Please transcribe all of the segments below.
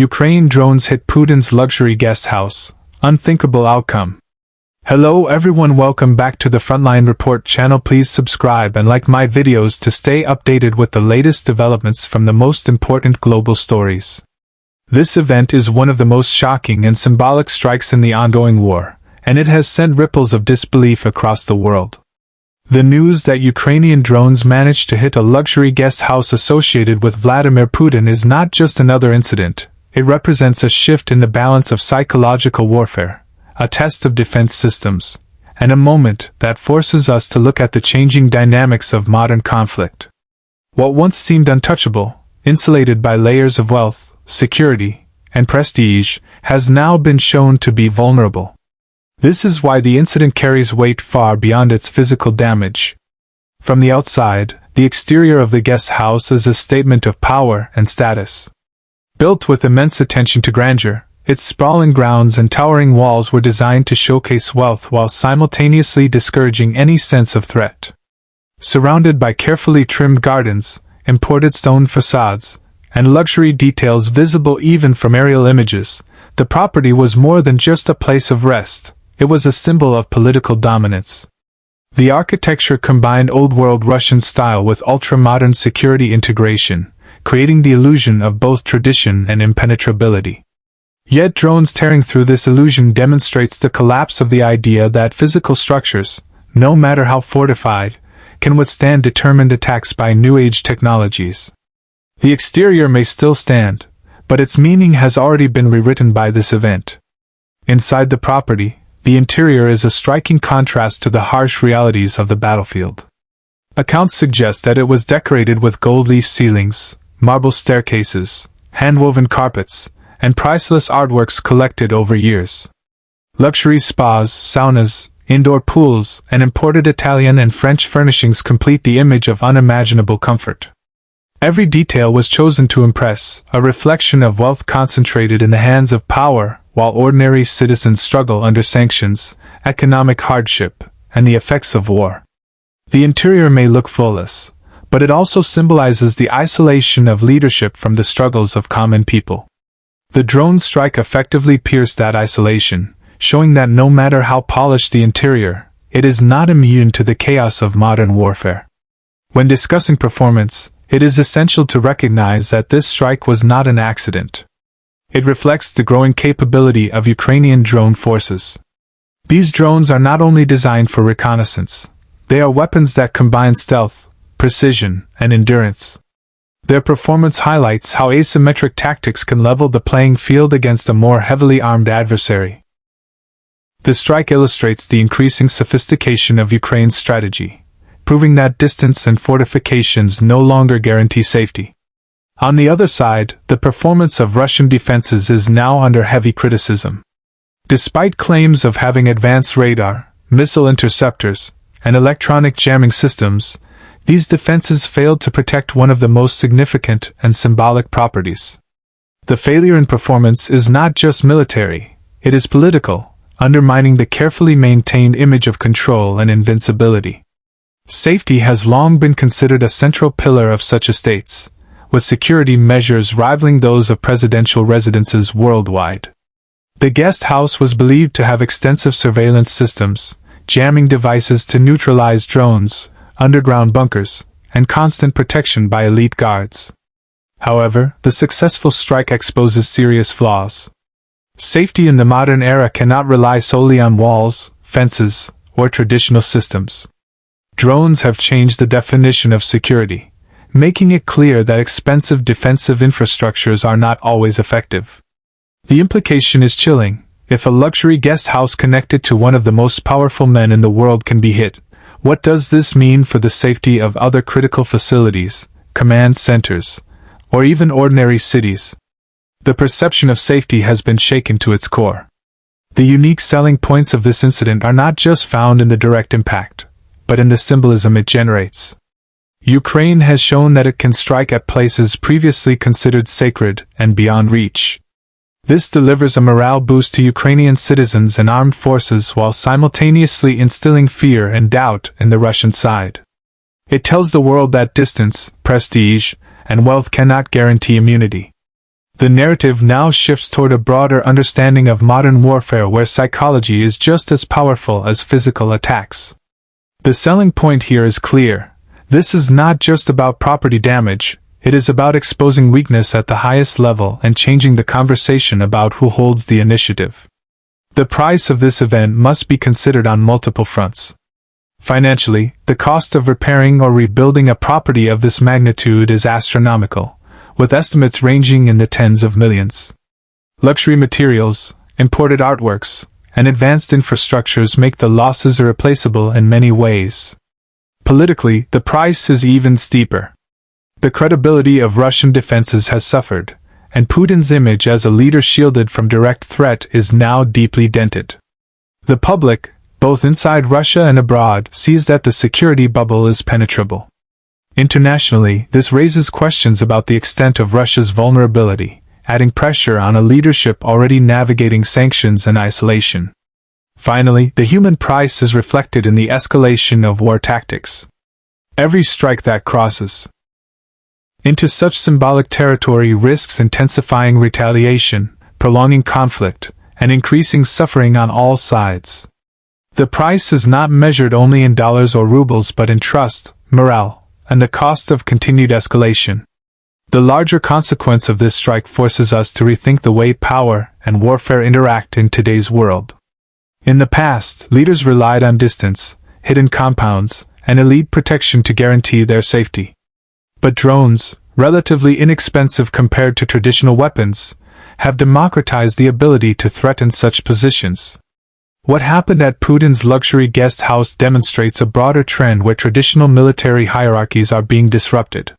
Ukraine drones hit Putin's luxury guest house. Unthinkable outcome. Hello everyone, welcome back to the Frontline Report channel. Please subscribe and like my videos to stay updated with the latest developments from the most important global stories. This event is one of the most shocking and symbolic strikes in the ongoing war, and it has sent ripples of disbelief across the world. The news that Ukrainian drones managed to hit a luxury guest house associated with Vladimir Putin is not just another incident. It represents a shift in the balance of psychological warfare, a test of defense systems, and a moment that forces us to look at the changing dynamics of modern conflict. What once seemed untouchable, insulated by layers of wealth, security, and prestige, has now been shown to be vulnerable. This is why the incident carries weight far beyond its physical damage. From the outside, the exterior of the guest house is a statement of power and status. Built with immense attention to grandeur, its sprawling grounds and towering walls were designed to showcase wealth while simultaneously discouraging any sense of threat. Surrounded by carefully trimmed gardens, imported stone facades, and luxury details visible even from aerial images, the property was more than just a place of rest. It was a symbol of political dominance. The architecture combined old-world Russian style with ultra-modern security integration, creating the illusion of both tradition and impenetrability. Yet drones tearing through this illusion demonstrates the collapse of the idea that physical structures, no matter how fortified, can withstand determined attacks by new-age technologies. The exterior may still stand, but its meaning has already been rewritten by this event. Inside the property, the interior is a striking contrast to the harsh realities of the battlefield. Accounts suggest that it was decorated with gold leaf ceilings, marble staircases, hand-woven carpets, and priceless artworks collected over years. Luxury spas, saunas, indoor pools, and imported Italian and French furnishings complete the image of unimaginable comfort. Every detail was chosen to impress, a reflection of wealth concentrated in the hands of power, while ordinary citizens struggle under sanctions, economic hardship, and the effects of war. The interior may look flawless, but it also symbolizes the isolation of leadership from the struggles of common people. The drone strike effectively pierced that isolation, showing that no matter how polished the interior, it is not immune to the chaos of modern warfare. When discussing performance, it is essential to recognize that this strike was not an accident. It reflects the growing capability of Ukrainian drone forces. These drones are not only designed for reconnaissance, they are weapons that combine stealth, precision, and endurance. Their performance highlights how asymmetric tactics can level the playing field against a more heavily armed adversary. The strike illustrates the increasing sophistication of Ukraine's strategy, proving that distance and fortifications no longer guarantee safety. On the other side, the performance of Russian defenses is now under heavy criticism. Despite claims of having advanced radar, missile interceptors, and electronic jamming systems, these defenses failed to protect one of the most significant and symbolic properties. The failure in performance is not just military, it is political, undermining the carefully maintained image of control and invincibility. Safety has long been considered a central pillar of such estates, with security measures rivaling those of presidential residences worldwide. The guest house was believed to have extensive surveillance systems, jamming devices to neutralize drones, underground bunkers, and constant protection by elite guards. However, the successful strike exposes serious flaws. Safety in the modern era cannot rely solely on walls, fences, or traditional systems. Drones have changed the definition of security, making it clear that expensive defensive infrastructures are not always effective. The implication is chilling. If a luxury guest house connected to one of the most powerful men in the world can be hit, what does this mean for the safety of other critical facilities, command centers, or even ordinary cities? The perception of safety has been shaken to its core. The unique selling points of this incident are not just found in the direct impact, but in the symbolism it generates. Ukraine has shown that it can strike at places previously considered sacred and beyond reach. This delivers a morale boost to Ukrainian citizens and armed forces while simultaneously instilling fear and doubt in the Russian side. It tells the world that distance, prestige, and wealth cannot guarantee immunity. The narrative now shifts toward a broader understanding of modern warfare where psychology is just as powerful as physical attacks. The selling point here is clear. This is not just about property damage, it is about exposing weakness at the highest level and changing the conversation about who holds the initiative. The price of this event must be considered on multiple fronts. Financially, the cost of repairing or rebuilding a property of this magnitude is astronomical, with estimates ranging in the tens of millions. Luxury materials, imported artworks, and advanced infrastructures make the losses irreplaceable in many ways. Politically, the price is even steeper. The credibility of Russian defenses has suffered, and Putin's image as a leader shielded from direct threat is now deeply dented. The public, both inside Russia and abroad, sees that the security bubble is penetrable. Internationally, this raises questions about the extent of Russia's vulnerability, adding pressure on a leadership already navigating sanctions and isolation. Finally, the human price is reflected in the escalation of war tactics. Every strike that crosses into such symbolic territory risks intensifying retaliation, prolonging conflict, and increasing suffering on all sides. The price is not measured only in dollars or rubles but in trust, morale, and the cost of continued escalation. The larger consequence of this strike forces us to rethink the way power and warfare interact in today's world. In the past, leaders relied on distance, hidden compounds, and elite protection to guarantee their safety. But drones, relatively inexpensive compared to traditional weapons, have democratized the ability to threaten such positions. What happened at Putin's luxury guest house demonstrates a broader trend where traditional military hierarchies are being disrupted.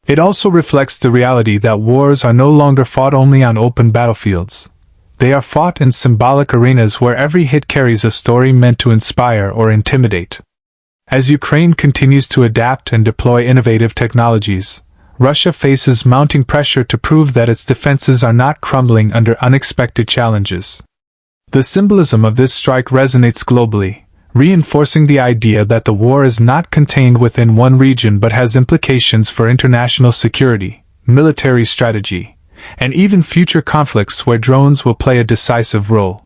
It also reflects the reality that wars are no longer fought only on open battlefields. They are fought in symbolic arenas where every hit carries a story meant to inspire or intimidate. As Ukraine continues to adapt and deploy innovative technologies, Russia faces mounting pressure to prove that its defenses are not crumbling under unexpected challenges. The symbolism of this strike resonates globally, reinforcing the idea that the war is not contained within one region but has implications for international security, military strategy, and even future conflicts where drones will play a decisive role.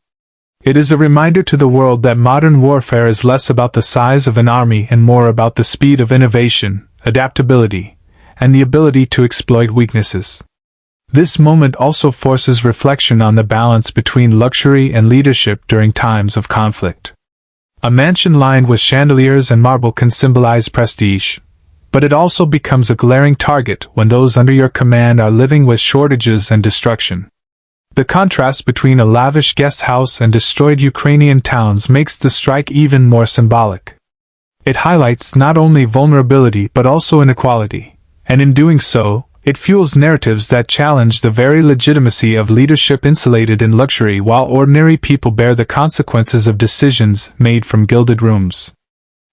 It is a reminder to the world that modern warfare is less about the size of an army and more about the speed of innovation, adaptability, and the ability to exploit weaknesses. This moment also forces reflection on the balance between luxury and leadership during times of conflict. A mansion lined with chandeliers and marble can symbolize prestige, but it also becomes a glaring target when those under your command are living with shortages and destruction. The contrast between a lavish guest house and destroyed Ukrainian towns makes the strike even more symbolic. It highlights not only vulnerability but also inequality, and in doing so, it fuels narratives that challenge the very legitimacy of leadership insulated in luxury while ordinary people bear the consequences of decisions made from gilded rooms.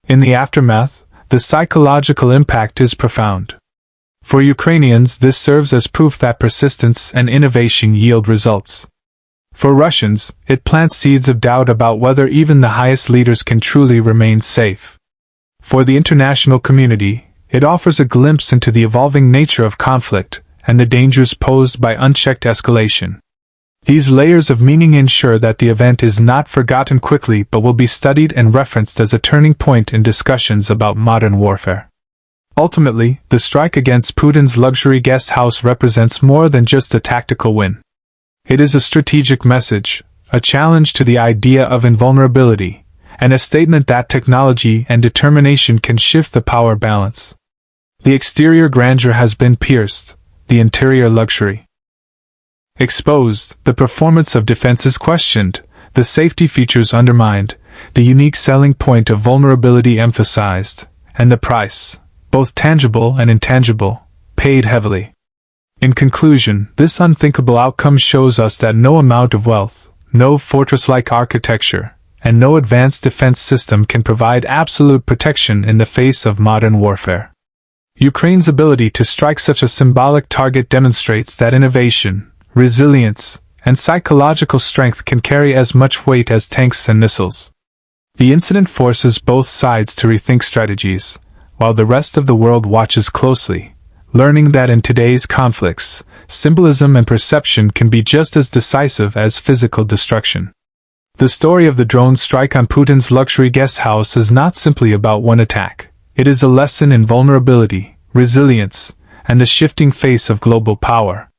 In the aftermath, the psychological impact is profound. For Ukrainians, this serves as proof that persistence and innovation yield results. For Russians, it plants seeds of doubt about whether even the highest leaders can truly remain safe. For the international community, it offers a glimpse into the evolving nature of conflict and the dangers posed by unchecked escalation. These layers of meaning ensure that the event is not forgotten quickly but will be studied and referenced as a turning point in discussions about modern warfare. Ultimately, the strike against Putin's luxury guest house represents more than just a tactical win. It is a strategic message, a challenge to the idea of invulnerability, and a statement that technology and determination can shift the power balance. The exterior grandeur has been pierced, the interior luxury exposed, the performance of defenses questioned, the safety features undermined, the unique selling point of vulnerability emphasized, and the price, both tangible and intangible, paid heavily. In conclusion, this unthinkable outcome shows us that no amount of wealth, no fortress-like architecture, and no advanced defense system can provide absolute protection in the face of modern warfare. Ukraine's ability to strike such a symbolic target demonstrates that innovation, resilience, and psychological strength can carry as much weight as tanks and missiles. The incident forces both sides to rethink strategies, while the rest of the world watches closely, learning that in today's conflicts, symbolism and perception can be just as decisive as physical destruction. The story of the drone strike on Putin's luxury guest house is not simply about one attack. It is a lesson in vulnerability, resilience, and the shifting face of global power.